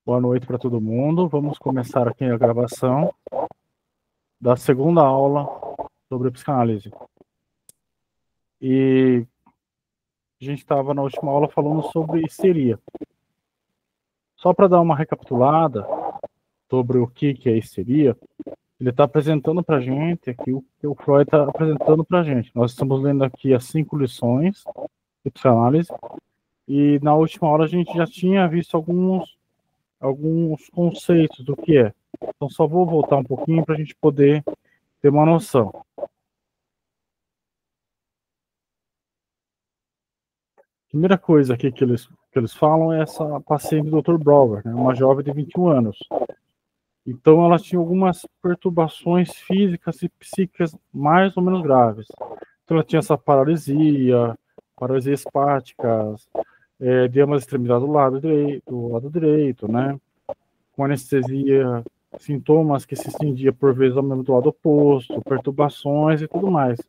Boa noite para todo mundo. Vamos começar aqui a gravação da segunda aula sobre psicanálise. E a gente estava na última aula falando sobre histeria. Só para dar uma recapitulada sobre o que é histeria, ele está apresentando para a gente aqui o que o Freud está apresentando para a gente. Nós estamos lendo aqui as 5 lições de psicanálise e na última aula a gente já tinha visto alguns conceitos do que é. Então só vou voltar um pouquinho para a gente poder ter uma noção. Primeira coisa aqui que eles falam é essa paciente do Dr. Brower, né, uma jovem de 21 anos. Então ela tinha algumas perturbações físicas e psíquicas mais ou menos graves. Então ela tinha essa paralisia espática, de uma extremidade do lado direito, né, com anestesia, sintomas que se estendia por vezes ao membro do lado oposto, perturbações e tudo mais.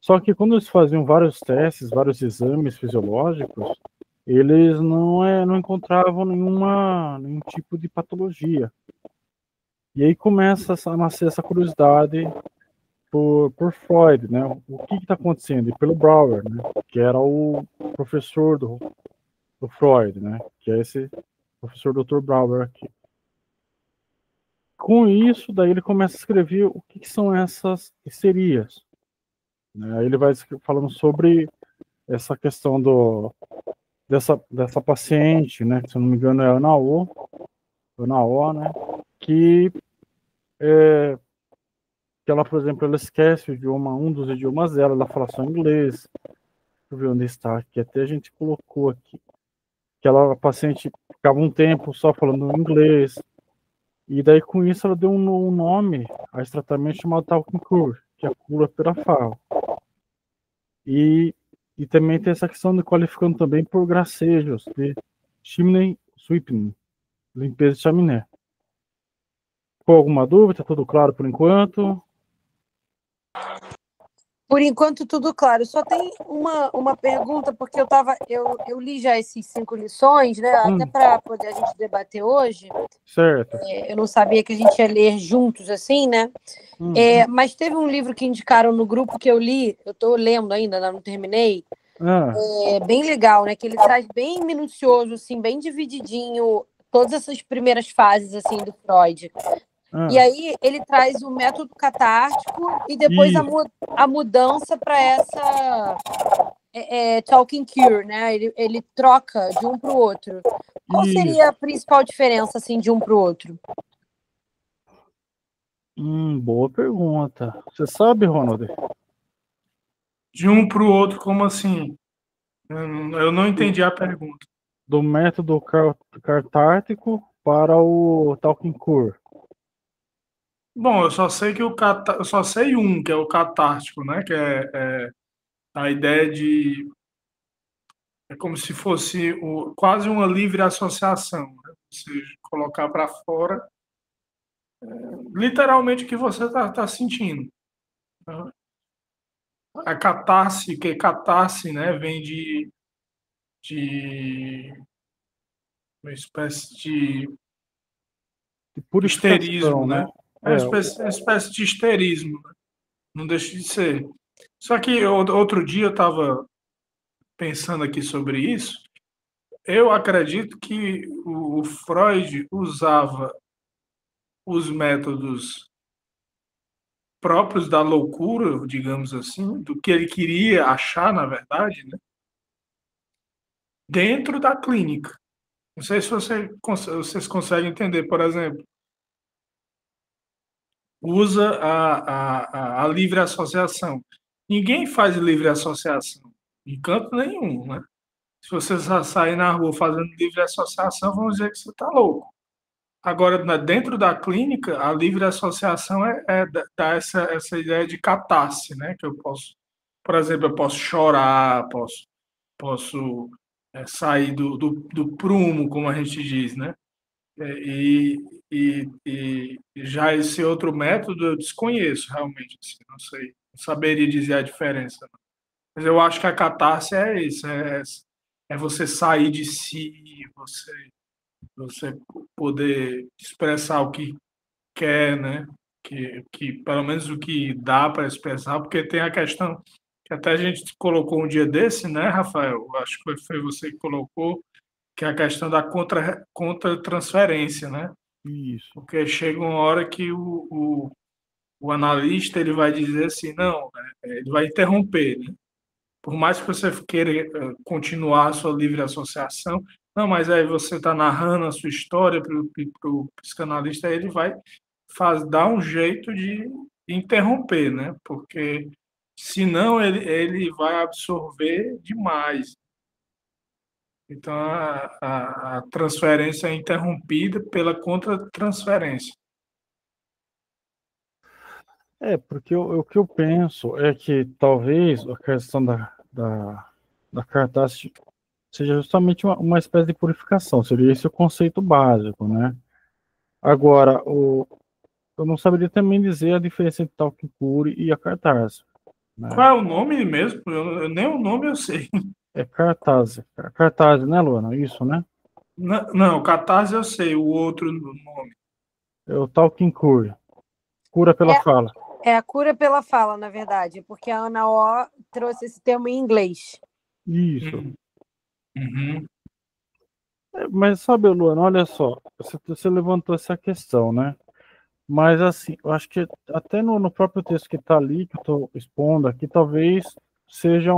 Só que quando eles faziam vários testes, vários exames fisiológicos, eles não encontravam nenhum tipo de patologia. E aí começa a nascer essa curiosidade por Freud, né? O que está acontecendo? E pelo Brauer, né? Que era o professor do Freud, né? Que é esse professor Dr. Brauer aqui. Com isso, daí ele começa a escrever o que são essas histerias. Né? Aí ele vai falando sobre essa questão dessa paciente, né, que se eu não me engano é Ana O, né, que ela, por exemplo, ela esquece um dos idiomas dela, ela fala só inglês. Deixa eu ver onde está, que até a gente colocou aqui. Que ela, a paciente ficava um tempo só falando inglês, e daí com isso ela deu um nome a esse tratamento chamado Talking Cure, que é a cura pela fala. E também tem essa questão de qualificando também por gracejos, de chimney sweeping, limpeza de chaminé. Ficou alguma dúvida? Tudo claro por enquanto? Por enquanto, tudo claro. Só tem uma pergunta, porque eu li já esses 5 lições, né? Até para poder a gente debater hoje. Certo. Eu não sabia que a gente ia ler juntos, assim, né? Mas teve um livro que indicaram no grupo que eu li, eu estou lendo ainda, não terminei. É bem legal, né? Que ele traz bem minucioso, assim, bem divididinho, todas essas primeiras fases, assim, do Freud. E aí ele traz o método catártico e depois a mudança para essa talking cure, né? Ele troca de um para o outro. Qual seria a principal diferença assim de um para o outro? Boa pergunta. Você sabe, Ronald? De um para o outro, como assim? Eu não entendi a pergunta. Do método catártico para o talking cure. Bom, eu só sei que eu só sei um, que é o catártico, né? Que é a ideia de é como se fosse quase uma livre associação, né? Você colocar para fora literalmente o que você está sentindo. A catarse, que catarse, né? Vem de uma espécie de histerismo, né? É uma espécie de histerismo, né? Não deixa de ser. Só que outro dia eu estava pensando aqui sobre isso. Eu acredito que o Freud usava os métodos próprios da loucura, digamos assim, do que ele queria achar, na verdade, né? Dentro da clínica. Não sei se vocês conseguem entender, por exemplo, usa a livre associação. Ninguém faz livre associação, em canto nenhum, né? Se você sair na rua fazendo livre associação, vamos dizer que você está louco. Agora, dentro da clínica, a livre associação dá essa ideia de catarse, né? Que eu posso, por exemplo, eu posso chorar, posso sair do prumo, como a gente diz, né? E já esse outro método eu desconheço realmente, assim, não sei, não saberia dizer a diferença. Mas eu acho que a catarse é isso, é você sair de si, você Você poder expressar o que quer, né? Que pelo menos o que dá para expressar, porque tem a questão que até a gente colocou um dia desse, né, Rafael? Acho que foi você que colocou, que é a questão da contra-transferência, né? Isso. Porque chega uma hora que o analista ele vai dizer assim, não, ele vai interromper, né? Por mais que você queira continuar a sua livre associação, não, mas aí você está narrando a sua história para o psicanalista, aí ele vai dar um jeito de interromper, né? Porque senão ele vai absorver demais. Então a transferência é interrompida pela contra-transferência. Porque o que eu penso é que talvez a questão da cartaz seja justamente uma espécie de purificação, seria esse o conceito básico, né? Agora, eu não saberia também dizer a diferença entre talking cure e a cartaz. Né? Qual é o nome mesmo? Nem o nome eu sei. É cartaz. Cartaz, né, Luana? Isso, né? Não, catarse eu sei, o outro nome. É o talking cure. Cura pela fala. É a cura pela fala, na verdade, porque a Ana O trouxe esse termo em inglês. Isso. Uhum. Mas sabe, Luana, olha só, você levantou essa questão, né? Mas assim, eu acho que até no próprio texto que está ali, que eu estou expondo aqui, talvez seja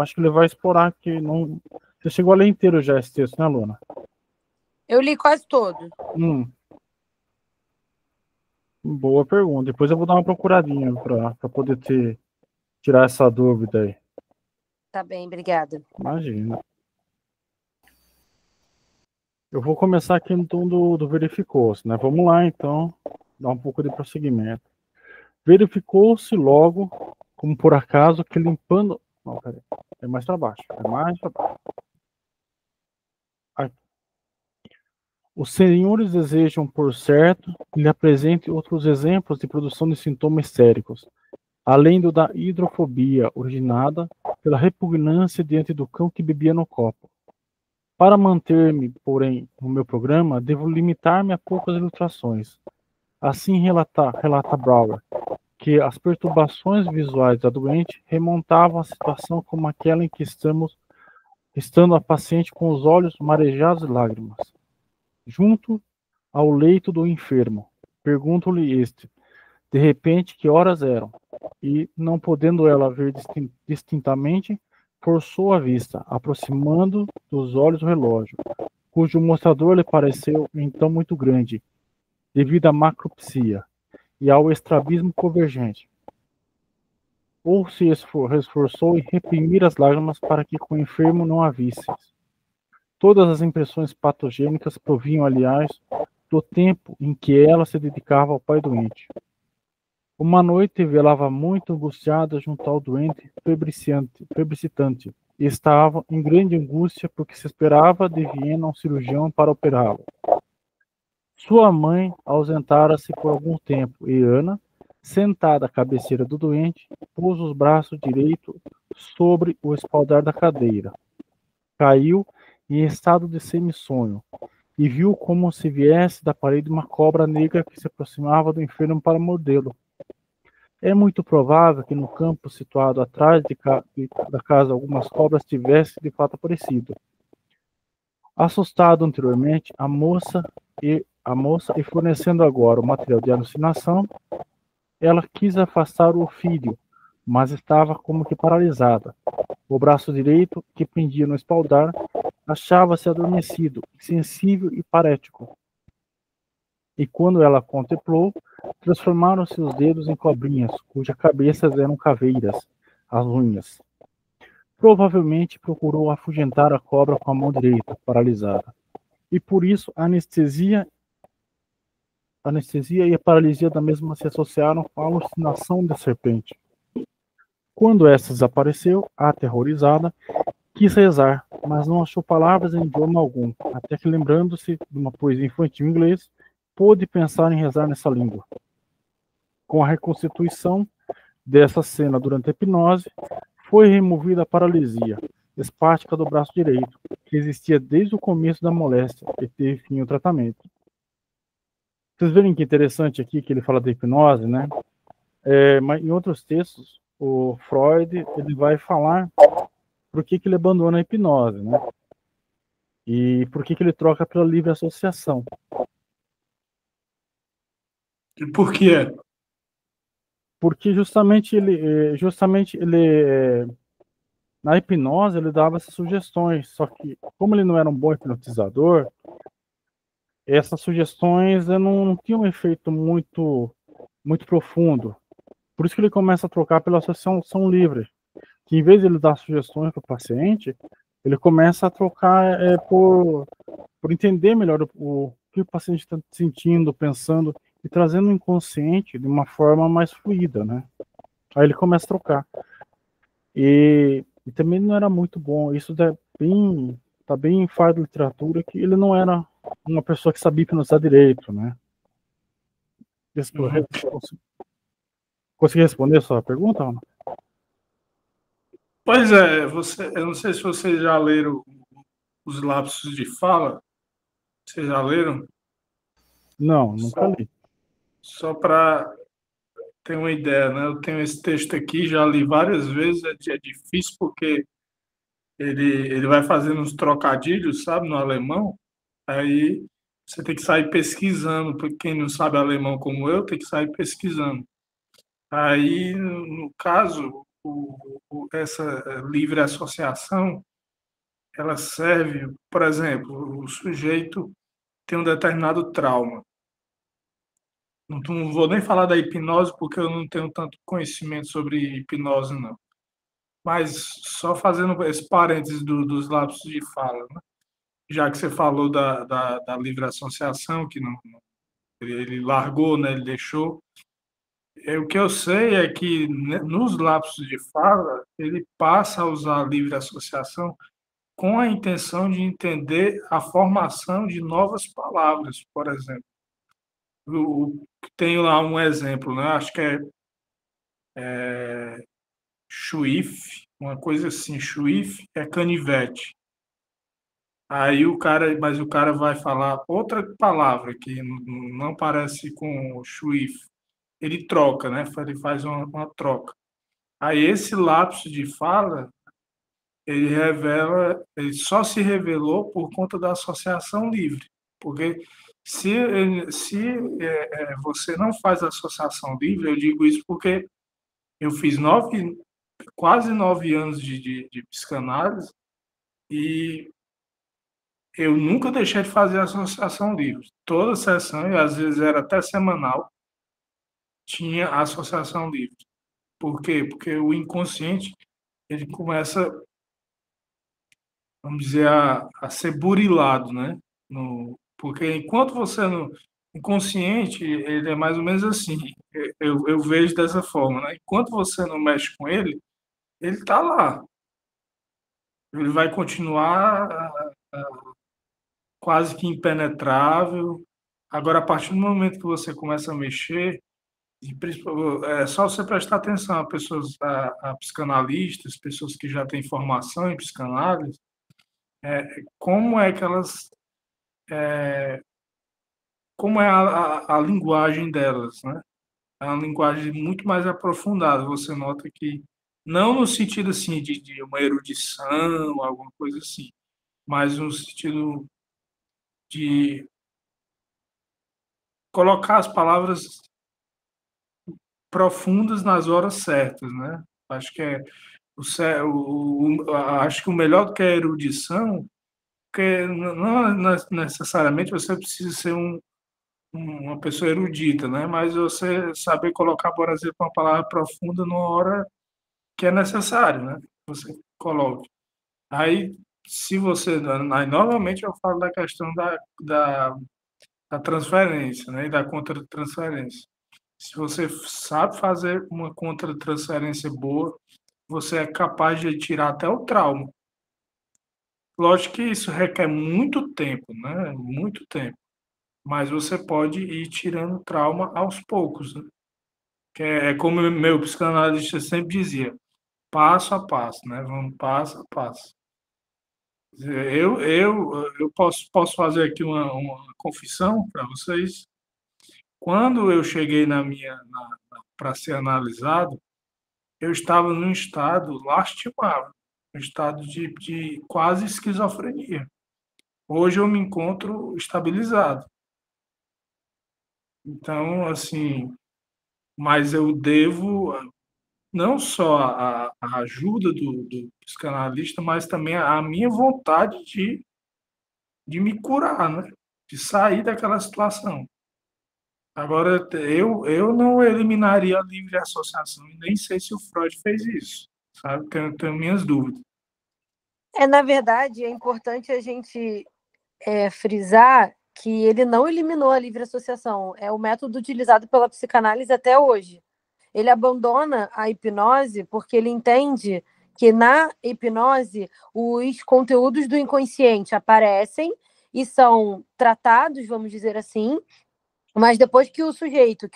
acho que ele vai explorar que não. Você chegou a ler inteiro já esse texto, né, Luana? Eu li quase todo. Boa pergunta. Depois eu vou dar uma procuradinha para poder tirar essa dúvida aí. Tá bem, obrigada. Imagina. Eu vou começar aqui então do verificou-se, né? Vamos lá, então, dar um pouco de prosseguimento. Verificou-se logo, como por acaso, que limpando... Não, peraí. É mais para baixo. É mais para baixo. Aqui. Os senhores desejam, por certo, que lhe apresente outros exemplos de produção de sintomas histéricos, além do da hidrofobia originada pela repugnância diante do cão que bebia no copo. Para manter-me, porém, no meu programa, devo limitar-me a poucas ilustrações. Assim relata Brouwer, que as perturbações visuais da doente remontavam a situação como aquela em que estando a paciente com os olhos marejados de lágrimas. Junto ao leito do enfermo, pergunto-lhe de repente, que horas eram, e, não podendo ela ver distintamente, forçou a vista, aproximando dos olhos o relógio, cujo mostrador lhe pareceu então muito grande, devido à macropsia e ao estrabismo convergente. Ou se esforçou em reprimir as lágrimas para que com o enfermo não a visse. Todas as impressões patogênicas provinham, aliás, do tempo em que ela se dedicava ao pai doente. Uma noite velava muito angustiada junto ao doente febricitante, e estava em grande angústia porque se esperava de Viena um cirurgião para operá-lo. Sua mãe ausentara-se por algum tempo e Ana, sentada à cabeceira do doente, pôs os braços direitos sobre o espaldar da cadeira. Caiu em estado de semissonho e viu como se viesse da parede uma cobra negra que se aproximava do enfermo para mordê-lo. É muito provável que no campo situado atrás da casa algumas cobras tivessem de fato aparecido. Assustado anteriormente, a moça e fornecendo agora o material de alucinação, ela quis afastar o filho, mas estava como que paralisada. O braço direito, que pendia no espaldar, achava-se adormecido, insensível e parético. E quando ela contemplou, transformaram-se os dedos em cobrinhas, cujas cabeças eram caveiras, as unhas. Provavelmente procurou afugentar a cobra com a mão direita, paralisada. E por isso a anestesia e a paralisia da mesma se associaram com a alucinação da serpente. Quando esta desapareceu, aterrorizada, quis rezar, mas não achou palavras em idioma algum, até que, lembrando-se de uma poesia infantil em inglês, pôde pensar em rezar nessa língua. Com a reconstituição dessa cena durante a hipnose, foi removida a paralisia, espástica do braço direito, que existia desde o começo da moléstia e teve fim o tratamento. Vocês verem que interessante aqui que ele fala da hipnose, né? Mas em outros textos, o Freud ele vai falar por que ele abandona a hipnose, né? E por que ele troca pela livre associação. E por quê? Porque justamente ele na hipnose ele dava essas sugestões, só que como ele não era um bom hipnotizador, essas sugestões não tinham um efeito muito profundo. Por isso que ele começa a trocar pela associação livre, que em vez de ele dar sugestões para o paciente, ele começa a trocar por entender melhor o que o paciente está sentindo, pensando, e trazendo o inconsciente de uma forma mais fluida, né? Aí ele começa a trocar. E também não era muito bom. Isso tá bem em fora da literatura, que ele não era uma pessoa que sabia hipnotizar direito, né? Consegui responder a sua pergunta, Ana? Pois é, eu não sei se vocês já leram Os Lapsos de Fala. Vocês já leram? Não, nunca li. Só para ter uma ideia, né? Eu tenho esse texto aqui, já li várias vezes, é difícil porque ele vai fazendo uns trocadilhos, sabe, no alemão. Aí você tem que sair pesquisando, porque quem não sabe alemão como eu, tem que sair pesquisando. Aí, no caso, essa livre associação, ela serve, por exemplo, o sujeito tem um determinado trauma. Não vou nem falar da hipnose, porque eu não tenho tanto conhecimento sobre hipnose, não. Mas só fazendo esse parênteses dos lapsos de fala, né? Já que você falou da livre associação, que não, ele largou, né, ele deixou. O que eu sei é que nos lapsos de fala, ele passa a usar a livre associação com a intenção de entender a formação de novas palavras, por exemplo. Tenho lá um exemplo, né? Acho que é chuif, uma coisa assim, chuif é canivete. Aí mas o cara vai falar outra palavra que não parece com chuif. Ele troca, né? Ele faz uma troca. Aí esse lapso de fala, ele só se revelou por conta da associação livre. Porque se você não faz associação livre, eu digo isso porque eu fiz quase 9 anos de psicanálise e eu nunca deixei de fazer associação livre. Toda sessão, e às vezes era até semanal, tinha associação livre. Por quê? Porque o inconsciente ele começa, vamos dizer, a ser burilado, né? Porque enquanto você não... Inconsciente, ele é mais ou menos assim. Eu vejo dessa forma, né? Enquanto você não mexe com ele está lá. Ele vai continuar quase que impenetrável. Agora, a partir do momento que você começa a mexer, é só você prestar atenção a psicanalistas, pessoas que já têm formação em psicanálise, como é que elas, como é a linguagem delas, né? É uma linguagem muito mais aprofundada. Você nota que não no sentido assim de uma erudição, alguma coisa assim, mas no sentido de colocar as palavras profundas nas horas certas, né? Acho que acho que o melhor do que a erudição, porque não necessariamente você precisa ser uma pessoa erudita, né? Mas você saber colocar, por exemplo, uma palavra profunda numa hora que é necessário, né? Você coloque. Aí, se você... Aí, novamente, eu falo da questão da transferência, né? E da contra-transferência. Se você sabe fazer uma contra-transferência boa, você é capaz de tirar até o trauma. Lógico que isso requer muito tempo, né? Muito tempo. Mas você pode ir tirando trauma aos poucos, né? Que é como meu psicanalista sempre dizia, passo a passo, né? Vamos passo a passo. Eu posso fazer aqui uma confissão para vocês. Quando eu cheguei para ser analisado, eu estava num estado lastimável, um estado de quase esquizofrenia. Hoje eu me encontro estabilizado. Então, assim, mas eu devo não só a ajuda do psicanalista, mas também a minha vontade de me curar, né? De sair daquela situação. Agora, eu não eliminaria a livre associação, e nem sei se o Freud fez isso, sabe? Tenho minhas dúvidas. Na verdade, é importante a gente frisar que ele não eliminou a livre associação. É o método utilizado pela psicanálise até hoje. Ele abandona a hipnose porque ele entende que na hipnose os conteúdos do inconsciente aparecem e são tratados, vamos dizer assim, mas depois que o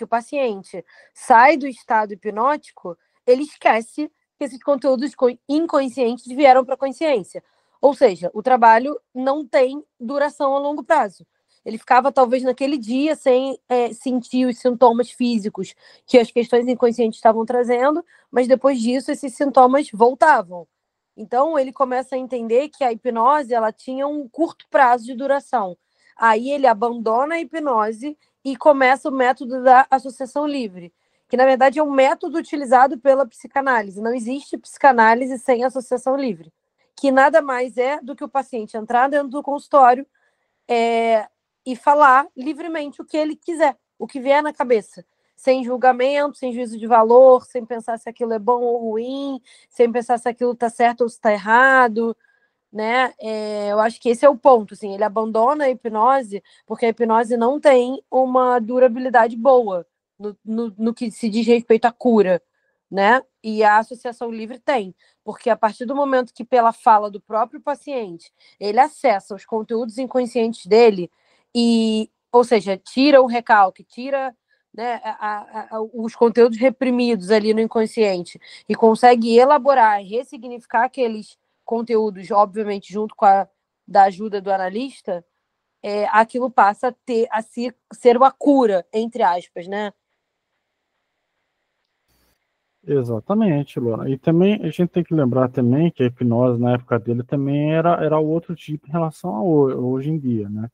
paciente, sai do estado hipnótico, ele esquece que esses conteúdos inconscientes vieram para a consciência. Ou seja, o trabalho não tem duração a longo prazo. Ele ficava, talvez, naquele dia sem sentir os sintomas físicos que as questões inconscientes estavam trazendo, mas depois disso esses sintomas voltavam. Então, ele começa a entender que a hipnose ela tinha um curto prazo de duração. Aí ele abandona a hipnose e começa o método da associação livre, que na verdade é um método utilizado pela psicanálise. Não existe psicanálise sem associação livre, que nada mais é do que o paciente entrar dentro do consultório e falar livremente o que ele quiser, o que vier na cabeça, sem julgamento, sem juízo de valor, sem pensar se aquilo é bom ou ruim, sem pensar se aquilo está certo ou se está errado, né? Eu acho que esse é o ponto, assim, ele abandona a hipnose porque a hipnose não tem uma durabilidade boa no que se diz respeito à cura, né? E a associação livre tem, porque a partir do momento que pela fala do próprio paciente ele acessa os conteúdos inconscientes dele ou seja, tira o recalque, tira, né, os conteúdos reprimidos ali no inconsciente e consegue elaborar e ressignificar aqueles conteúdos, obviamente, junto com da ajuda do analista, aquilo passa a ser uma cura, entre aspas, né? Exatamente, Luana. E também a gente tem que lembrar também que a hipnose na época dele também era outro tipo em relação a hoje em dia, né?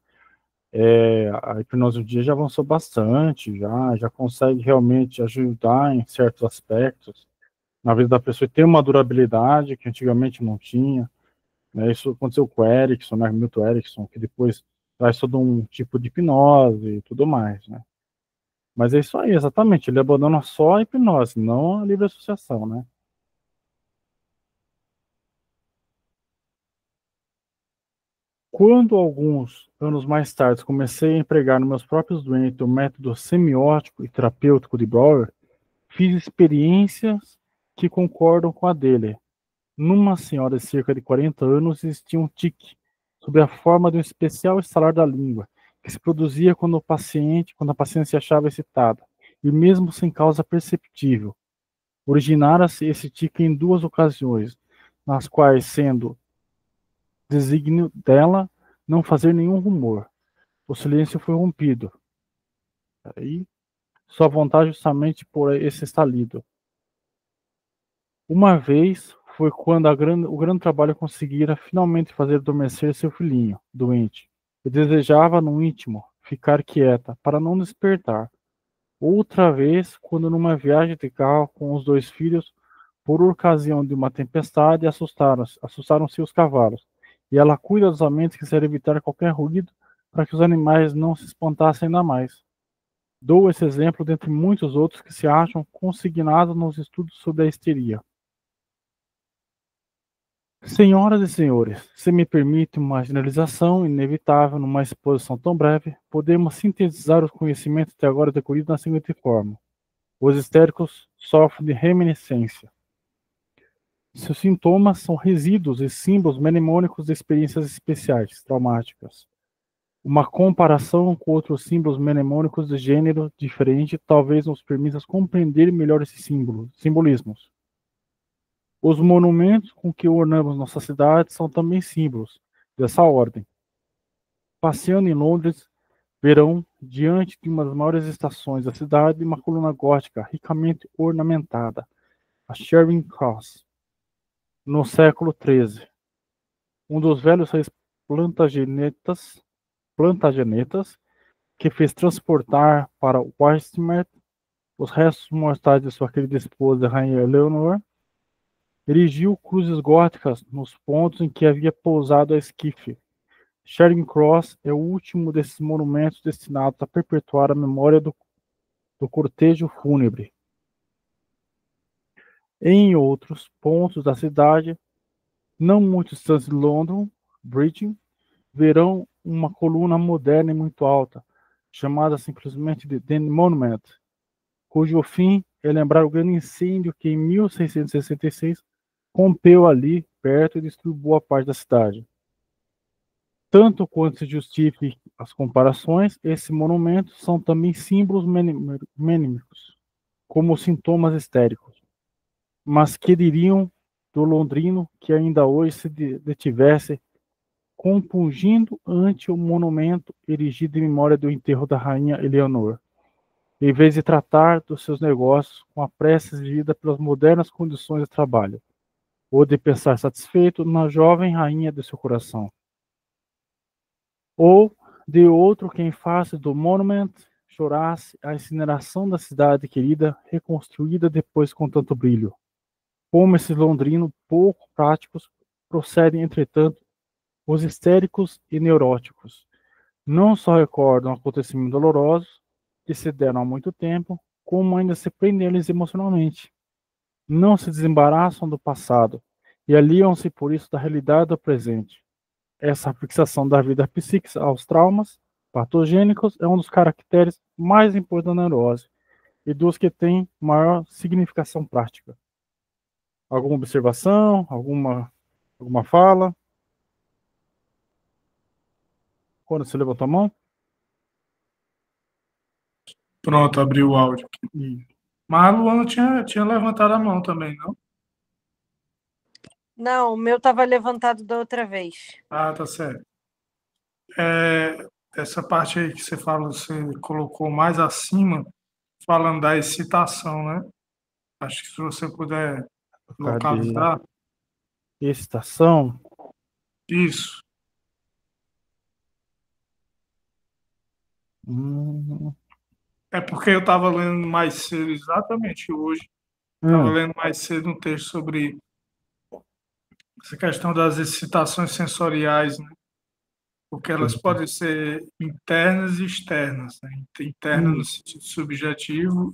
A hipnose hoje em dia já avançou bastante, já consegue realmente ajudar em certos aspectos na vida da pessoa e ter uma durabilidade que antigamente não tinha, né? Isso aconteceu com o Erickson, né? Milton Erickson, que depois traz todo um tipo de hipnose e tudo mais, né? Mas é isso aí, exatamente. Ele abandona só a hipnose, não a livre associação, né? Quando, alguns anos mais tarde, comecei a empregar nos meus próprios doentes o método semiótico e terapêutico de Breuer, fiz experiências que concordam com a dele. Numa senhora de cerca de 40 anos existia um tique, sob a forma de um especial estalar da língua, que se produzia quando a paciente se achava excitada, e mesmo sem causa perceptível. Originara-se esse tique em duas ocasiões, nas quais, sendo desígnio dela não fazer nenhum rumor, o silêncio foi rompido. Aí, sua vontade justamente por esse estalido. Uma vez foi quando o grande trabalho conseguira finalmente fazer adormecer seu filhinho, doente. E desejava, no íntimo, ficar quieta, para não despertar. Outra vez, quando numa viagem de carro com os dois filhos, por ocasião de uma tempestade, assustaram-se os cavalos, e ela cuidadosamente quis evitar qualquer ruído para que os animais não se espantassem ainda mais. Dou esse exemplo dentre muitos outros que se acham consignados nos estudos sobre a histeria. Senhoras e senhores, se me permite uma generalização inevitável numa exposição tão breve, podemos sintetizar os conhecimentos até agora decorridos na seguinte forma. Os histéricos sofrem de reminiscência. Seus sintomas são resíduos e símbolos mnemônicos de experiências especiais, traumáticas. Uma comparação com outros símbolos mnemônicos de gênero diferente talvez nos permita compreender melhor esses simbolismos. Os monumentos com que ornamos nossa cidade são também símbolos, dessa ordem. Passeando em Londres, verão, diante de uma das maiores estações da cidade, uma coluna gótica ricamente ornamentada, a Charing Cross, no século XIII. Um dos velhos reis plantagenetas que fez transportar para Westminster os restos mortais de sua querida esposa, a rainha Eleanor, erigiu cruzes góticas nos pontos em que havia pousado a esquife. Charing Cross é o último desses monumentos destinados a perpetuar a memória do cortejo fúnebre. Em outros pontos da cidade, não muito distantes de London Bridge, verão uma coluna moderna e muito alta, chamada simplesmente de The Monument, cujo fim é lembrar o grande incêndio que em 1666 rompeu ali perto e destruiu boa parte da cidade. Tanto quanto se justifique as comparações, esses monumentos são também símbolos mênicos, como sintomas histéricos, mas que diriam do londrino que ainda hoje se detivesse compungindo ante o monumento erigido em memória do enterro da rainha Eleanor, em vez de tratar dos seus negócios com a pressa exigida pelas modernas condições de trabalho, ou de pensar satisfeito na jovem rainha de seu coração. Ou de outro que em face do monument chorasse a incineração da cidade querida, reconstruída depois com tanto brilho. Como esses londrinos pouco práticos procedem, entretanto, os histéricos e neuróticos. Não só recordam acontecimentos dolorosos que se deram há muito tempo, como ainda se prendem eles emocionalmente. Não se desembaraçam do passado e aliam-se por isso da realidade do presente. Essa fixação da vida psíquica aos traumas patogênicos é um dos caracteres mais importantes da neurose e dos que tem maior significação prática. Alguma observação? Alguma fala? Quando você levantou a mão? Pronto, abriu o áudio aqui. Mas a Luana tinha levantado a mão também, não? Não, o meu estava levantado da outra vez. Ah, tá certo. Essa parte aí que você fala, você colocou mais acima, falando da excitação, né? Acho que se você puder localizar. Excitação? Isso. É porque eu estava lendo mais cedo, exatamente hoje. Estava lendo mais cedo um texto sobre essa questão das excitações sensoriais, né? Porque elas podem ser internas e externas, né? Interna no sentido subjetivo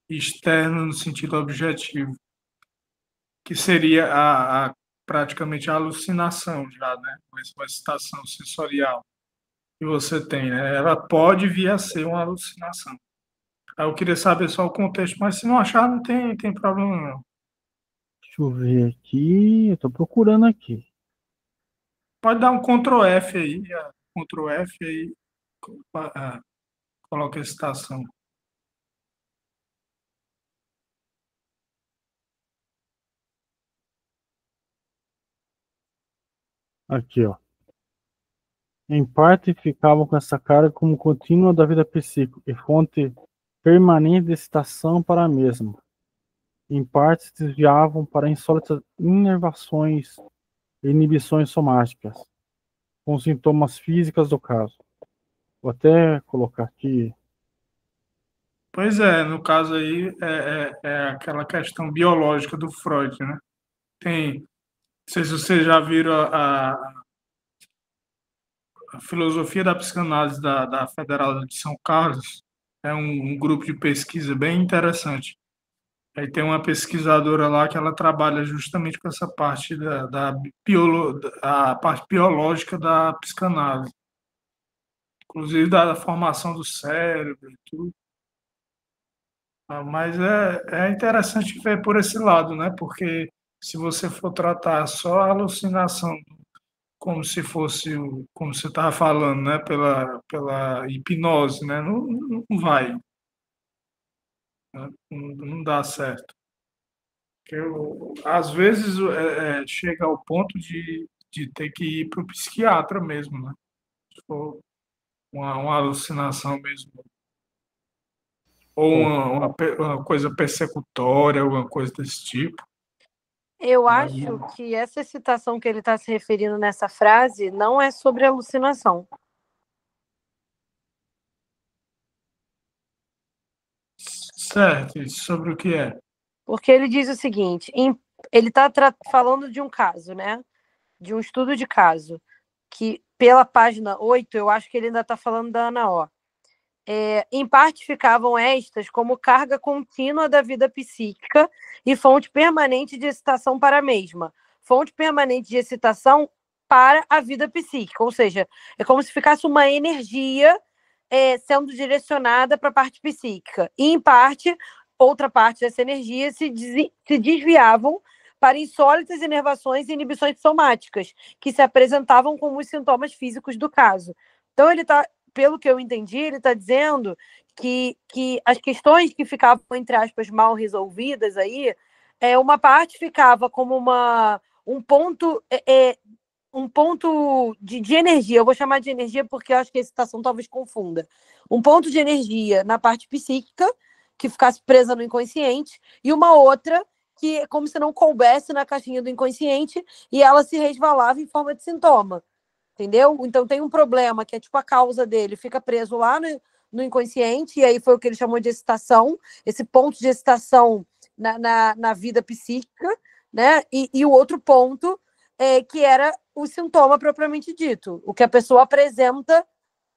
e externa no sentido objetivo, que seria praticamente a alucinação já, né? Uma excitação sensorial que você tem, né? Ela pode vir a ser uma alucinação. Aí eu queria saber só o contexto, mas se não achar, não tem problema não. Deixa eu ver aqui, eu estou procurando aqui. Pode dar um Ctrl F aí, Ctrl F aí, coloca a excitação. Aqui, ó. Em parte, ficavam com essa carga como contínua da vida psíquica e fonte permanente de excitação para a mesma. Em parte, se desviavam para insólitas inervações e inibições somáticas, com sintomas físicos do caso. Vou até colocar aqui. Pois é, no caso aí é aquela questão biológica do Freud, né? Não sei se vocês já viram a filosofia da psicanálise da Federal de São Carlos, é um grupo de pesquisa bem interessante. Aí tem uma pesquisadora lá que ela trabalha justamente com essa parte a parte biológica da psicanálise, inclusive da formação do cérebro e tudo. Mas é interessante ver por esse lado, né? Porque se você for tratar só a alucinação como se fosse, como você estava falando, né? Pela hipnose, né? Não vai, né? Não dá certo. Porque às vezes chega ao ponto de de ter que ir para o psiquiatra mesmo, né? Se for uma alucinação mesmo. Ou uma coisa persecutória, alguma coisa desse tipo. Eu acho que essa excitação que ele está se referindo nessa frase não é sobre alucinação. Certo, e sobre o que é? Porque ele diz o seguinte, ele está falando de um caso, né? De um estudo de caso, que pela página 8, eu acho que ele ainda está falando da Ana O. Em parte ficavam estas como carga contínua da vida psíquica e fonte permanente de excitação para a mesma. Fonte permanente de excitação para a vida psíquica, ou seja, é como se ficasse uma energia sendo direcionada para a parte psíquica. E, em parte, outra parte dessa energia se desviavam para insólitas inervações e inibições somáticas, que se apresentavam como os sintomas físicos do caso. Então, ele está, pelo que eu entendi, ele está dizendo que as questões que ficavam, entre aspas, mal resolvidas aí, uma parte ficava como um ponto de energia, eu vou chamar de energia porque eu acho que a excitação talvez confunda. Um ponto de energia na parte psíquica, que ficasse presa no inconsciente, e uma outra que é como se não coubesse na caixinha do inconsciente e ela se resvalava em forma de sintoma. Entendeu? Então tem um problema que é tipo a causa dele, fica preso lá no inconsciente, e aí foi o que ele chamou de excitação, esse ponto de excitação na vida psíquica, né? E o outro ponto que era o sintoma propriamente dito, o que a pessoa apresenta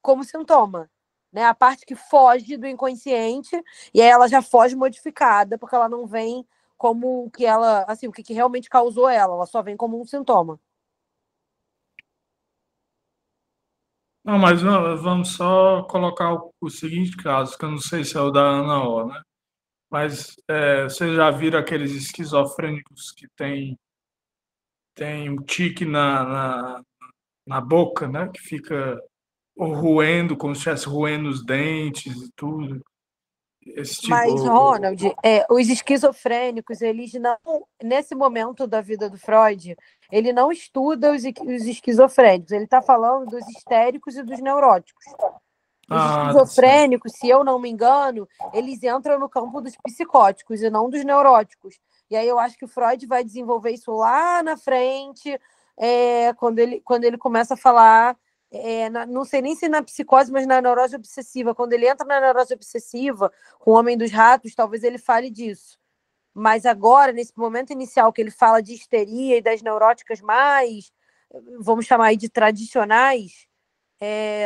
como sintoma, né? A parte que foge do inconsciente, e aí ela já foge modificada, porque ela não vem como o que ela, assim, o que realmente causou ela só vem como um sintoma. Não, mas vamos só colocar o seguinte caso, que eu não sei se é o da Ana O, né? Mas vocês já viram aqueles esquizofrênicos que tem um tique na boca, né? Que fica roendo, como se estivesse roendo os dentes e tudo. Esse Mas, tipo. Ronald, os esquizofrênicos, eles não, nesse momento da vida do Freud, ele não estuda os esquizofrênicos, ele está falando dos histéricos e dos neuróticos. Os esquizofrênicos, se eu não me engano, eles entram no campo dos psicóticos e não dos neuróticos. E aí eu acho que o Freud vai desenvolver isso lá na frente, quando ele começa a falar, não sei nem se na psicose, mas na neurose obsessiva. Quando ele entra na neurose obsessiva, com o Homem dos Ratos, talvez ele fale disso. Mas agora, nesse momento inicial que ele fala de histeria e das neuróticas mais, vamos chamar aí de tradicionais,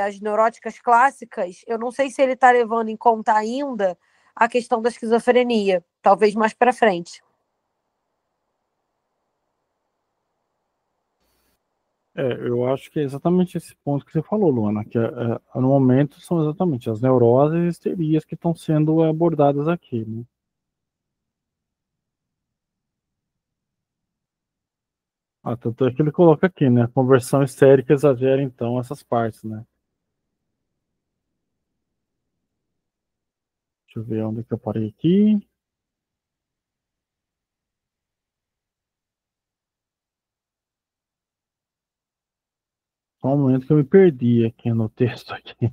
as neuróticas clássicas, eu não sei se ele está levando em conta ainda a questão da esquizofrenia, talvez mais para frente. Eu acho que é exatamente esse ponto que você falou, Luana, que no momento são exatamente as neuroses e histerias que estão sendo abordadas aqui, né? Tanto é que ele coloca aqui, né? A conversão histérica exagera, então, essas partes, né? Deixa eu ver onde que eu parei aqui. Só um momento que eu me perdi aqui no texto aqui.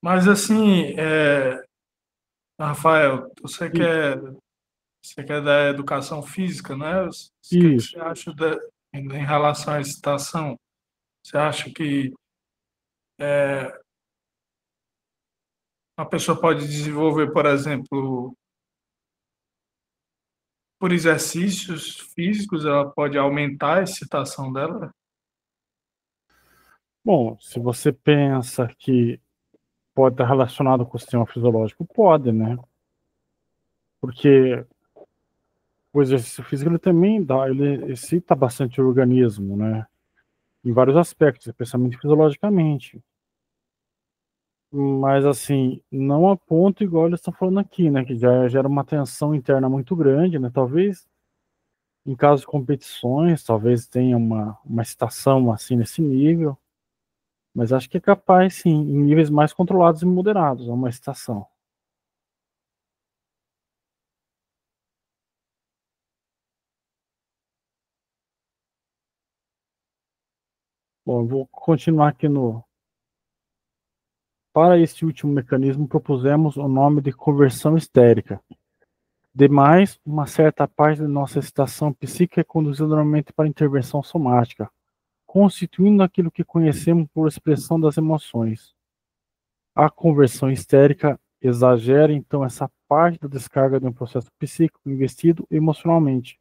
Mas assim, Rafael, você que é da educação física, né? O que você acha em relação à excitação? Você acha que uma pessoa pode desenvolver, por exemplo, por exercícios físicos, ela pode aumentar a excitação dela? Bom, se você pensa que pode estar relacionado com o sistema fisiológico, pode, né? Porque o exercício físico ele também ele excita bastante o organismo, né? Em vários aspectos, especialmente fisiologicamente. Mas assim, não a ponto igual eles estão falando aqui, né? Que já gera uma tensão interna muito grande, né? Talvez em caso de competições, talvez tenha uma excitação assim nesse nível. Mas acho que é capaz, sim, em níveis mais controlados e moderados, a uma excitação. Bom, eu vou continuar aqui no... Para este último mecanismo, propusemos o nome de conversão histérica. Demais, uma certa parte de nossa excitação psíquica é conduzida normalmente para a intervenção somática, constituindo aquilo que conhecemos por expressão das emoções. A conversão histérica exagera, então, essa parte da descarga de um processo psíquico investido emocionalmente.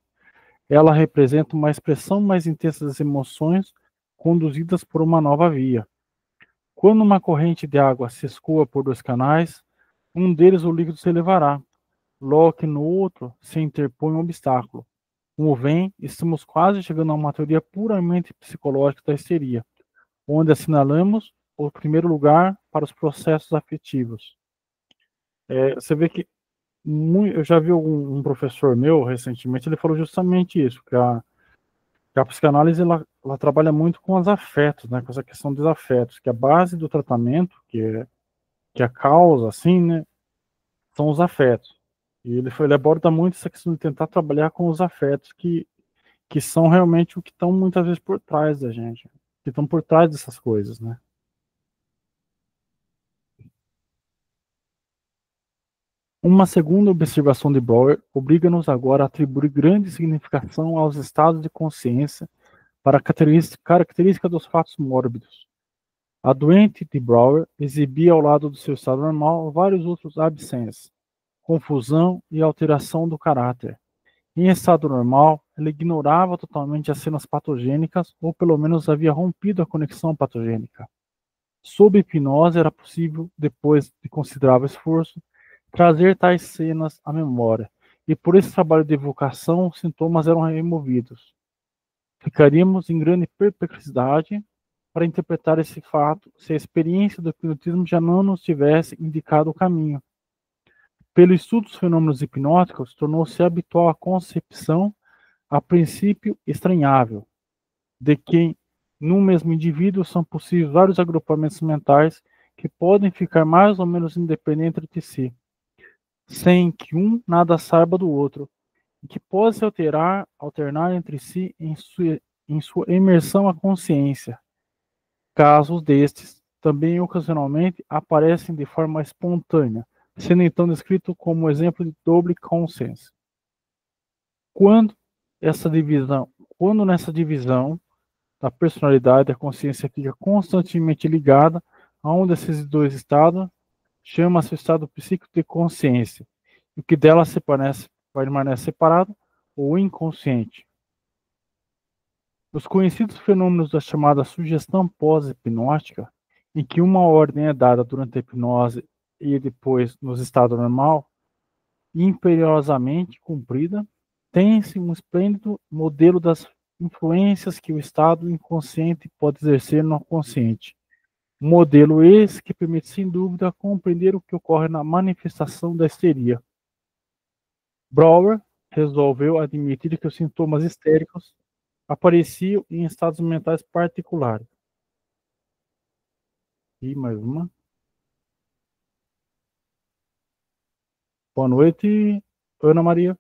Ela representa uma expressão mais intensa das emoções conduzidas por uma nova via. Quando uma corrente de água se escoa por dois canais, um deles o líquido se elevará, logo que no outro se interpõe um obstáculo. Como vem, estamos quase chegando a uma teoria puramente psicológica da histeria, onde assinalamos o primeiro lugar para os processos afetivos. Você vê que eu já vi um professor meu recentemente, ele falou justamente isso, que a psicanálise ela trabalha muito com os afetos, né, com essa questão dos afetos, que a base do tratamento, que a causa, assim, né, são os afetos. E ele aborda muito essa questão de tentar trabalhar com os afetos que são realmente o que estão muitas vezes por trás da gente, que estão por trás dessas coisas, né? Uma segunda observação de Breuer obriga-nos agora a atribuir grande significação aos estados de consciência para a característica dos fatos mórbidos. A doente de Breuer exibia ao lado do seu estado normal vários outros abscessos, confusão e alteração do caráter. Em estado normal, ela ignorava totalmente as cenas patogênicas ou pelo menos havia rompido a conexão patogênica. Sob hipnose era possível, depois de considerável esforço, trazer tais cenas à memória, e por esse trabalho de evocação, os sintomas eram removidos. Ficaríamos em grande perplexidade para interpretar esse fato se a experiência do hipnotismo já não nos tivesse indicado o caminho. Pelo estudo dos fenômenos hipnóticos, tornou-se habitual a concepção, a princípio estranhável, de que no mesmo indivíduo são possíveis vários agrupamentos mentais que podem ficar mais ou menos independentes de si, sem que um nada saiba do outro, e que podem se alternar entre si em sua imersão à consciência. Casos destes também ocasionalmente aparecem de forma espontânea, sendo então descrito como exemplo de double conscience. Quando nessa divisão da personalidade, a consciência fica constantemente ligada a um desses dois estados, chama-se o estado psíquico de consciência, e o que dela permanece separado, ou inconsciente. Os conhecidos fenômenos da chamada sugestão pós-hipnótica, em que uma ordem é dada durante a hipnose e depois no estado normal, imperiosamente cumprida, tem-se um esplêndido modelo das influências que o estado inconsciente pode exercer no consciente. Modelo esse que permite, sem dúvida, compreender o que ocorre na manifestação da histeria. Breuer resolveu admitir que os sintomas histéricos apareciam em estados mentais particulares. E mais uma. Boa noite, Ana Maria.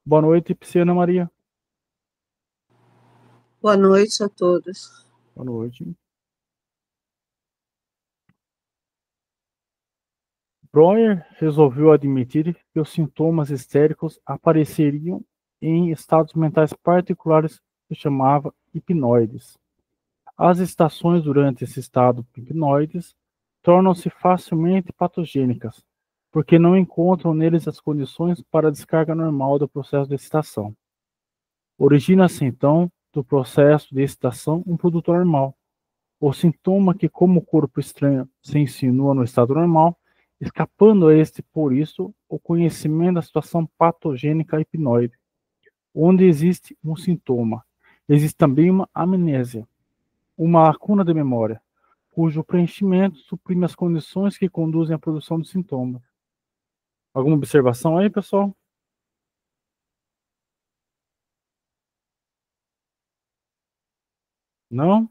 Boa noite, Ana Maria. Boa noite a todos. Boa noite. Breuer resolveu admitir que os sintomas histéricos apareceriam em estados mentais particulares que chamava hipnoides. As estações durante esse estado hipnoides tornam-se facilmente patogênicas, porque não encontram neles as condições para a descarga normal do processo de excitação. Origina-se, então, do processo de excitação um produto normal, o sintoma que, como o corpo estranho se insinua no estado normal, escapando a este, por isso, o conhecimento da situação patogênica hipnoide. Onde existe um sintoma, existe também uma amnésia, uma lacuna de memória, cujo preenchimento suprime as condições que conduzem à produção do sintoma. Alguma observação aí, pessoal? Não?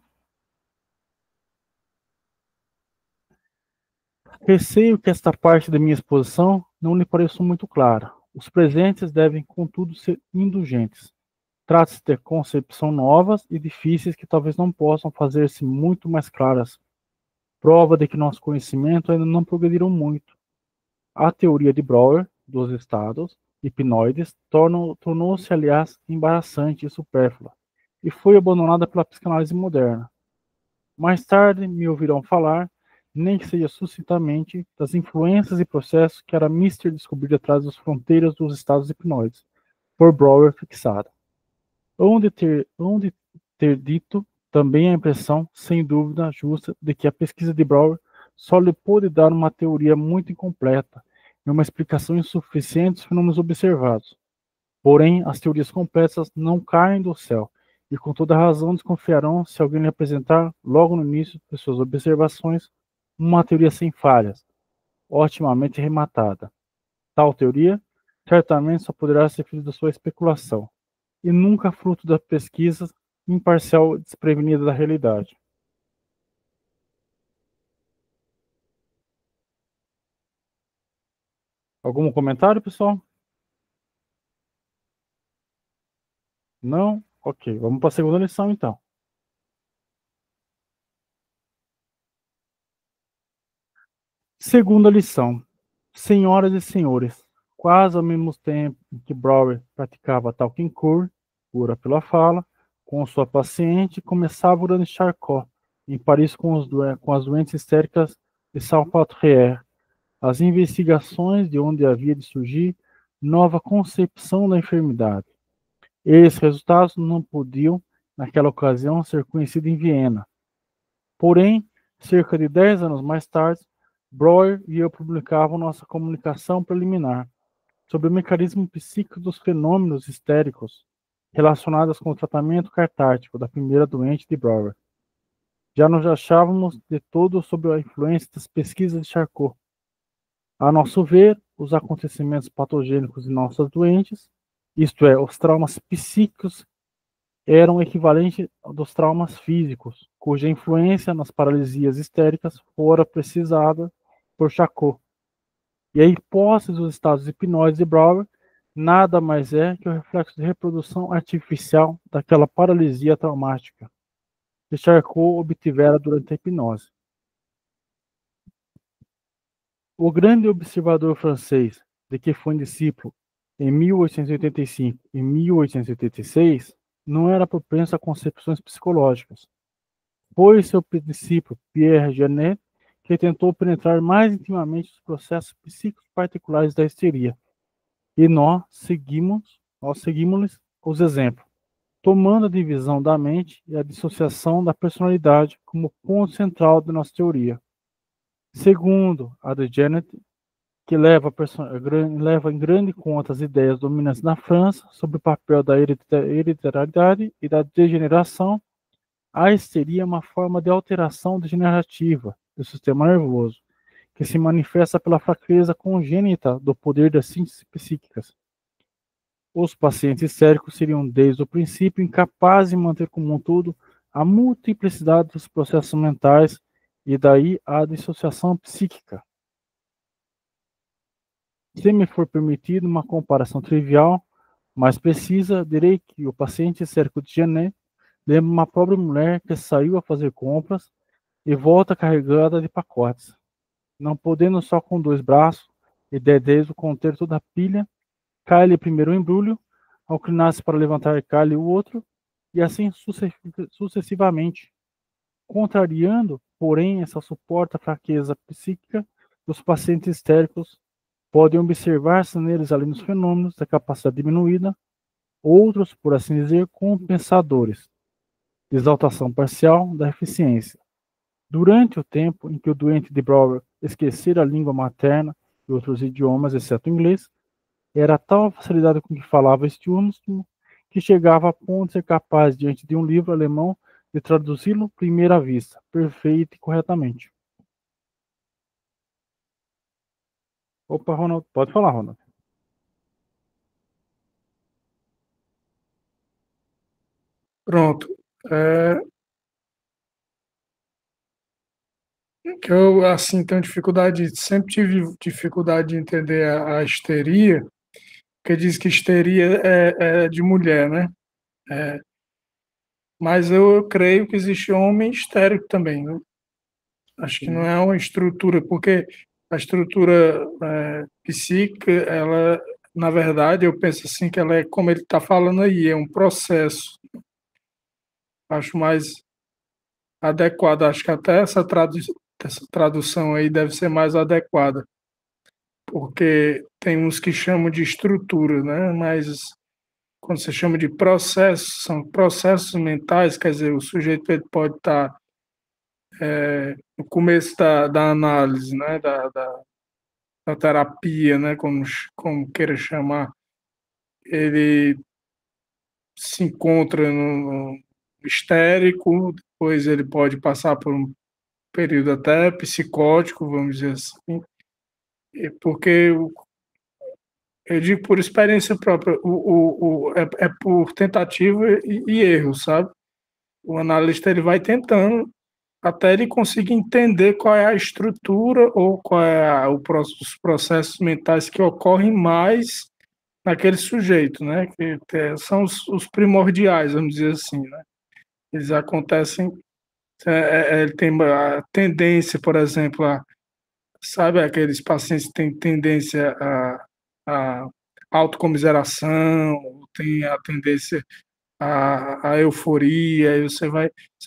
Receio que esta parte da minha exposição não lhe pareça muito clara. Os presentes devem, contudo, ser indulgentes. Trata-se de concepções novas e difíceis que talvez não possam fazer-se muito mais claras. Prova de que nosso conhecimento ainda não progrediram muito. A teoria de Brouwer, dos estados hipnoides, tornou-se, aliás, embaraçante e supérflua, e foi abandonada pela psicanálise moderna. Mais tarde me ouvirão falar, nem que seja sucintamente, das influências e processos que era mister descobrir atrás das fronteiras dos estados hipnoides, por Brouwer fixada. Onde ter dito também a impressão, sem dúvida justa, de que a pesquisa de Brouwer só lhe pôde dar uma teoria muito incompleta e uma explicação insuficiente dos fenômenos observados. Porém, as teorias completas não caem do céu, e com toda razão desconfiarão se alguém lhe apresentar, logo no início de suas observações, uma teoria sem falhas, otimamente rematada. Tal teoria, certamente só poderá ser filho da sua especulação, e nunca fruto da pesquisa imparcial e desprevenida da realidade. Algum comentário, pessoal? Não? Ok, vamos para a segunda lição, então. Segunda lição. Senhoras e senhores, quase ao mesmo tempo que Brouwer praticava talking cura pela fala, com sua paciente, começava o de Charcot, em Paris com as doentes histéricas de Salpêtrière, as investigações de onde havia de surgir nova concepção da enfermidade. Esses resultados não podiam, naquela ocasião, ser conhecidos em Viena. Porém, cerca de 10 anos mais tarde, Breuer e eu publicavam nossa comunicação preliminar sobre o mecanismo psíquico dos fenômenos histéricos relacionados com o tratamento catártico da primeira doente de Breuer. Já nos achávamos de todo sob a influência das pesquisas de Charcot. A nosso ver, os acontecimentos patogênicos de nossas doentes, isto é, os traumas psíquicos, eram equivalentes dos traumas físicos, cuja influência nas paralisias histéricas fora precisada por Charcot. E a hipótese dos estados hipnóticos de Brouwer nada mais é que o reflexo de reprodução artificial daquela paralisia traumática que Charcot obtivera durante a hipnose. O grande observador francês, de que foi discípulo em 1885 e 1886, não era propenso a concepções psicológicas. Foi seu discípulo Pierre Janet que tentou penetrar mais intimamente os processos psíquicos particulares da histeria. E nós seguimos os exemplos, tomando a divisão da mente e a dissociação da personalidade como ponto central da nossa teoria. Segundo a de Janet, que leva em grande conta as ideias dominantes na França sobre o papel da hereditariedade e da degeneração, a histeria é uma forma de alteração degenerativa do sistema nervoso, que se manifesta pela fraqueza congênita do poder das sínteses psíquicas. Os pacientes histéricos seriam, desde o princípio, incapazes de manter como um todo a multiplicidade dos processos mentais e daí a dissociação psíquica. Se me for permitido uma comparação trivial, mais precisa, direi que o paciente histérico de Janet lembra uma pobre mulher que saiu a fazer compras e volta carregada de pacotes, não podendo só com 2 braços e dedéis conter toda a pilha, cai-lhe primeiro o embrulho, ao inclinar-se para levantar cai-lhe o outro, e assim sucessivamente, contrariando, porém, essa suporta fraqueza psíquica dos pacientes histéricos. Podem observar-se neles, além dos fenômenos da capacidade diminuída, outros, por assim dizer, compensadores, de exaltação parcial da eficiência. Durante o tempo em que o doente de Brouwer esquecera a língua materna e outros idiomas, exceto o inglês, era tal a facilidade com que falava este último que chegava a ponto de ser capaz, diante de um livro alemão, de traduzi-lo primeira à vista, perfeito e corretamente. Opa, Ronald, pode falar, Ronald. Pronto. que eu, assim, tenho dificuldade, sempre tive dificuldade de entender a histeria, porque diz que histeria é de mulher, né? Mas eu creio que existe homem histérico também, né? Acho que não é uma estrutura, porque a estrutura psíquica, ela, na verdade, eu penso assim, que ela é, como ele está falando aí, é um processo. Acho mais adequado, acho que até essa tradução aí deve ser mais adequada, porque tem uns que chamam de estrutura, né? Mas quando você chama de processos, são processos mentais, quer dizer, o sujeito ele pode estar no começo da análise, né? Da terapia, né? Como queira chamar, ele se encontra no histérico, depois ele pode passar por um período até psicótico, vamos dizer assim, porque eu digo por experiência própria, é por tentativa e erro, sabe? O analista ele vai tentando até ele conseguir entender qual é a estrutura ou qual é os processos mentais que ocorrem mais naquele sujeito, né? Que são os primordiais, vamos dizer assim, né? Eles acontecem, ele tem a tendência, por exemplo, sabe, aqueles pacientes que têm tendência a autocomiseração, tem a tendência à euforia, aí você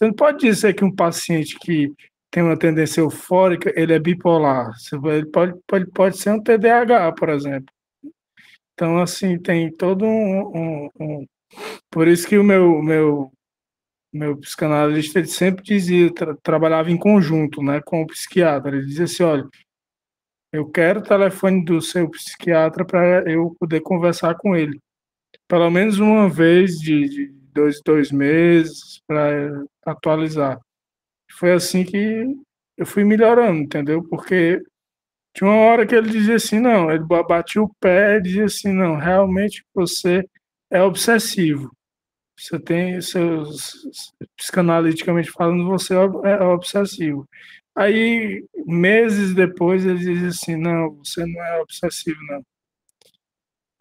não pode dizer que um paciente que tem uma tendência eufórica, ele é bipolar. Ele pode ser um TDAH, por exemplo. Então, assim, tem todo por isso que o meu psicanalista ele sempre dizia, trabalhava em conjunto, né, com o psiquiatra. Ele dizia assim, olha, eu quero o telefone do seu psiquiatra para eu poder conversar com ele. Pelo menos uma vez de dois meses para atualizar. Foi assim que eu fui melhorando, entendeu? Porque tinha uma hora que ele dizia assim, não, ele batia o pé e dizia assim, não, realmente você é obsessivo. Você tem psicanaliticamente falando, você é obsessivo. Aí, meses depois, ele dizia assim, não, você não é obsessivo, não.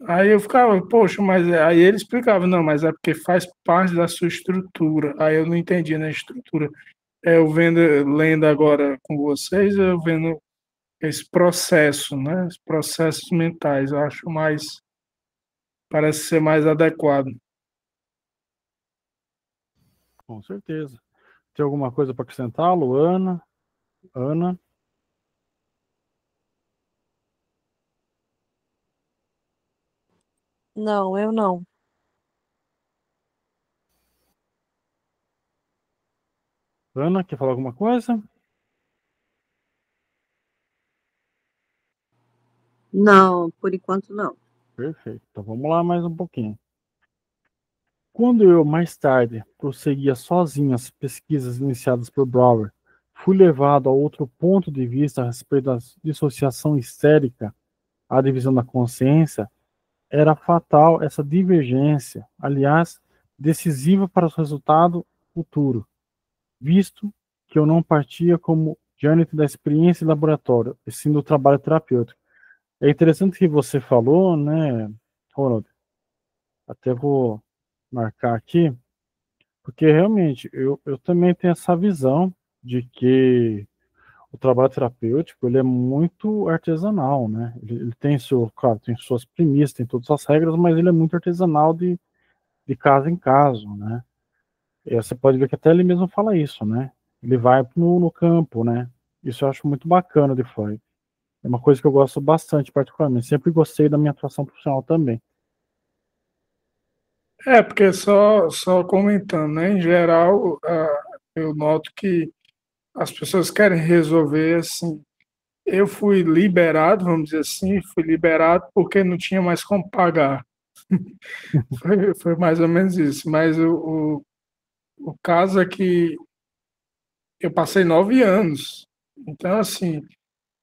Aí eu ficava, poxa, mas aí ele explicava, não, mas é porque faz parte da sua estrutura. Aí eu não entendi na estrutura. Lendo agora com vocês, eu vendo esse processo, né? Os processos mentais, eu acho parece ser mais adequado. Com certeza. Tem alguma coisa para acrescentar, Luana? Ana? Não, eu não. Ana, quer falar alguma coisa? Não, por enquanto não. Perfeito. Então vamos lá mais um pouquinho. Quando eu, mais tarde, prosseguia sozinho as pesquisas iniciadas por Brower, fui levado a outro ponto de vista a respeito da dissociação histérica, a divisão da consciência. Era fatal essa divergência, aliás, decisiva para o resultado futuro, visto que eu não partia como diante da experiência em laboratório, e sim do trabalho terapêutico. É interessante que você falou, né, Ronald? Até vou marcar aqui, porque realmente eu também tenho essa visão de que o trabalho terapêutico ele é muito artesanal, né? Ele tem claro, tem suas premissas, tem todas as regras, mas ele é muito artesanal de caso em caso, né? E você pode ver que até ele mesmo fala isso, né? Ele vai no campo, né? Isso eu acho muito bacana de Freud. É uma coisa que eu gosto bastante, particularmente. Sempre gostei da minha atuação profissional também. Porque só comentando, né? Em geral, eu noto que as pessoas querem resolver assim. Eu fui liberado, vamos dizer assim, fui liberado porque não tinha mais como pagar. Foi mais ou menos isso. Mas o caso é que eu passei 9 anos. Então, assim,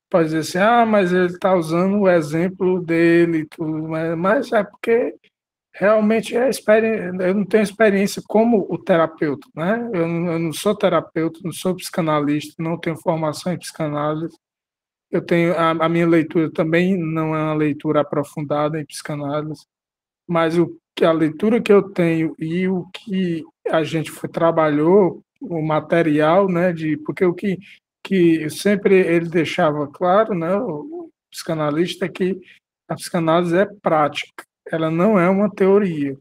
pode dizer assim, mas ele está usando o exemplo dele e tudo, mas é porque realmente eu não tenho experiência como o terapeuta, né? Eu não sou terapeuta, não sou psicanalista, não tenho formação em psicanálise. Eu tenho a minha leitura também não é uma leitura aprofundada em psicanálise, mas a leitura que eu tenho e o que a gente trabalhou, o material, né, porque que sempre ele deixava claro, né, o psicanalista, é que a psicanálise é prática, ela não é uma teoria.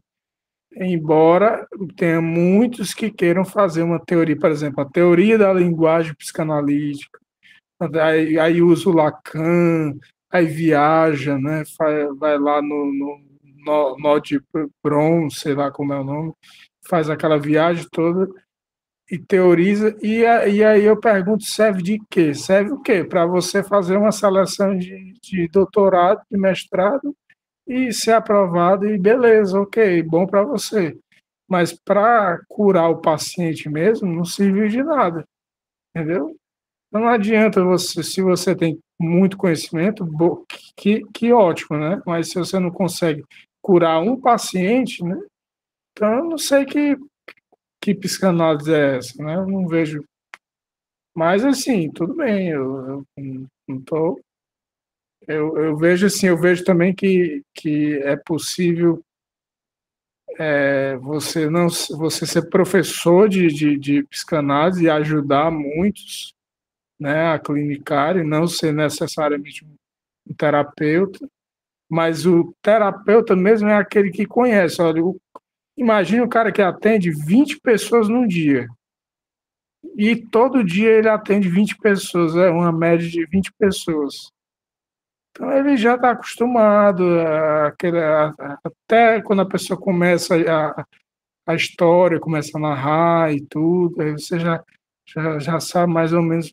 Embora tenha muitos que queiram fazer uma teoria, por exemplo, a teoria da linguagem psicanalítica, aí usa o Lacan, aí viaja, né, vai lá no nó de Bron, sei lá como é o nome, faz aquela viagem toda e teoriza, e aí eu pergunto, serve de quê? Serve o quê? Para você fazer uma seleção de doutorado, de mestrado, e ser aprovado, e beleza, ok, bom para você. Mas para curar o paciente mesmo, não serviu de nada, entendeu? Não adianta você, se você tem muito conhecimento, que ótimo, né? Mas se você não consegue curar um paciente, né? Então eu não sei que psicanálise é essa, né? Eu não vejo. Mas assim, tudo bem, eu não tô. Eu vejo assim, eu vejo também que é possível você ser professor de psicanálise e ajudar muitos, né, a clinicar e não ser necessariamente um terapeuta, mas o terapeuta mesmo é aquele que conhece. Olha, imagina o cara que atende 20 pessoas num dia, e todo dia ele atende 20 pessoas, é uma média de 20 pessoas. Então ele já está acostumado, até quando a pessoa começa a história, começa a narrar e tudo, aí você já sabe mais ou menos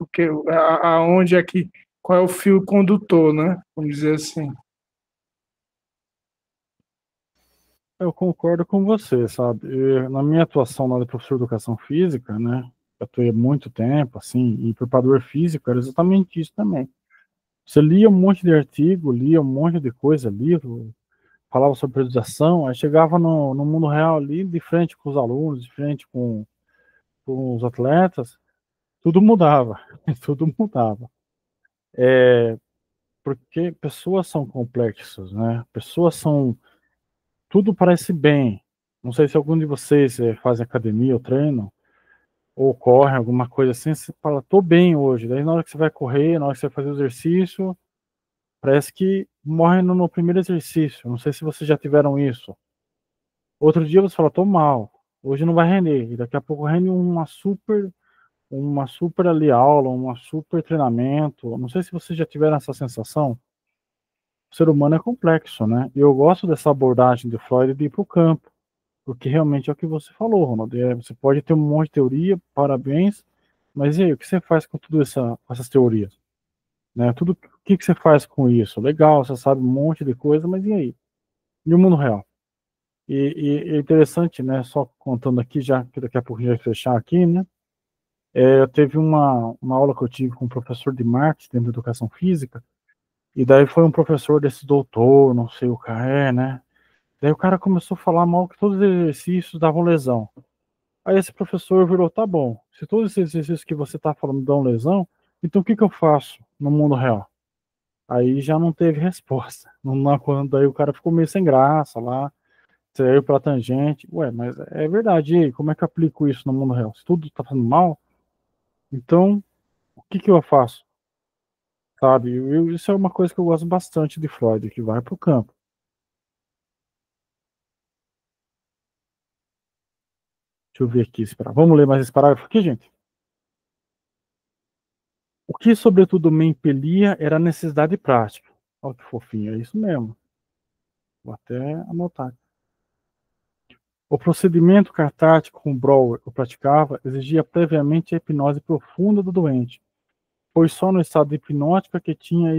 aonde é que, qual é o fio condutor, né? Vamos dizer assim. Eu concordo com você, sabe? Na minha atuação na de professor de educação física, né? Eu atuei há muito tempo, assim, e preparador físico era exatamente isso também. Você lia um monte de artigo, lia um monte de coisa, livro, falava sobre periodização, aí chegava no mundo real ali, de frente com os alunos, de frente com os atletas, tudo mudava, tudo mudava. Porque pessoas são complexas, né? Pessoas são. Tudo parece bem. Não sei se algum de vocês faz academia ou treino, ou corre, alguma coisa assim, você fala, tô bem hoje. Daí na hora que você vai correr, na hora que você vai fazer o exercício, parece que morre no primeiro exercício. Não sei se vocês já tiveram isso. Outro dia você fala, tô mal, hoje não vai render. E daqui a pouco rende uma super ali aula, uma super treinamento. Não sei se vocês já tiveram essa sensação. O ser humano é complexo, né? E eu gosto dessa abordagem de Freud de ir para o campo, porque realmente é o que você falou, Ronald. Você pode ter um monte de teoria, parabéns, mas e aí, o que você faz com com essas teorias? Né? Tudo, o que você faz com isso? Legal, você sabe um monte de coisa, mas e aí? E o mundo real? E é interessante, né? Só contando aqui, já que daqui a pouco a gente vai fechar aqui, né? Eu teve uma aula que eu tive com um professor de marketing dentro da educação física, e daí foi um professor desse doutor, não sei o que é, né? Daí o cara começou a falar mal que todos os exercícios davam lesão. Aí esse professor virou, tá bom, se todos esses exercícios que você tá falando dão lesão, então o que que eu faço no mundo real? Aí já não teve resposta. Daí o cara ficou meio sem graça lá, saiu pra tangente. Ué, mas é verdade, e aí, como é que eu aplico isso no mundo real? Se tudo tá fazendo mal, então o que que eu faço? Sabe? Isso é uma coisa que eu gosto bastante de Freud, que vai pro campo. Deixa eu ver aqui esse parágrafo. Vamos ler mais esse parágrafo aqui, gente? O que, sobretudo, me impelia era a necessidade prática. Olha que fofinho, é isso mesmo. Vou até anotar. O procedimento catártico com Brouwer eu praticava exigia previamente a hipnose profunda do doente, pois só no estado hipnótico é que tinha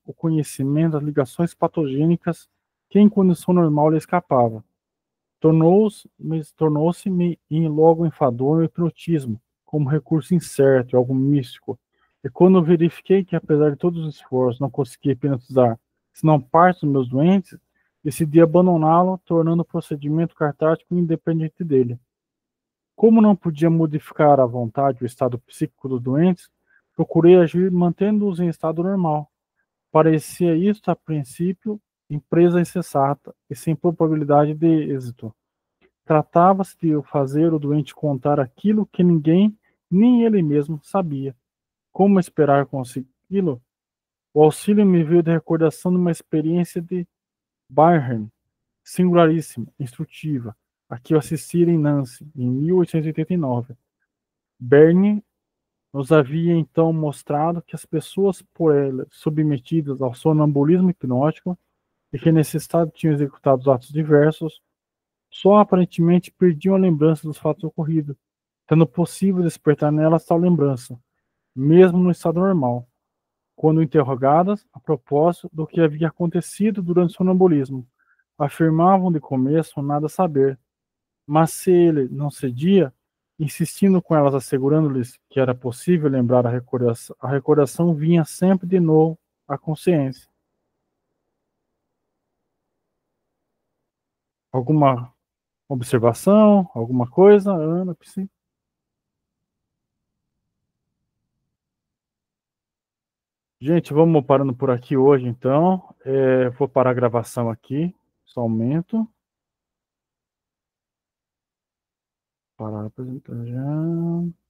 o conhecimento das ligações patogênicas que em condição normal lhe escapava. Tornou-se-me logo enfadonho o hipnotismo, como recurso incerto, algo místico. E quando verifiquei que, apesar de todos os esforços, não conseguia hipnotizar senão parte dos meus doentes, decidi abandoná-lo, tornando o procedimento catártico independente dele. Como não podia modificar à vontade o estado psíquico dos doentes, procurei agir mantendo-os em estado normal. Parecia isto, a princípio, empresa insensata e sem probabilidade de êxito. Tratava-se de fazer o doente contar aquilo que ninguém, nem ele mesmo, sabia. Como esperar consegui-lo? O auxílio me veio da recordação de uma experiência de Bayern, singularíssima, instrutiva, a que eu assistira em Nancy, em 1889. Berne nos havia então mostrado que as pessoas por ela submetidas ao sonambulismo hipnótico e que nesse estado tinham executado atos diversos, só aparentemente perdiam a lembrança dos fatos ocorridos, sendo possível despertar nelas tal lembrança, mesmo no estado normal, quando interrogadas a propósito do que havia acontecido durante o sonambulismo. Afirmavam de começo nada saber, mas se ele não cedia, insistindo com elas, assegurando-lhes que era possível lembrar a recordação vinha sempre de novo à consciência. Alguma observação? Alguma coisa, Ana? Sim. Gente, vamos parando por aqui hoje, então. Vou parar a gravação aqui. Só aumento. Parar a apresentação já.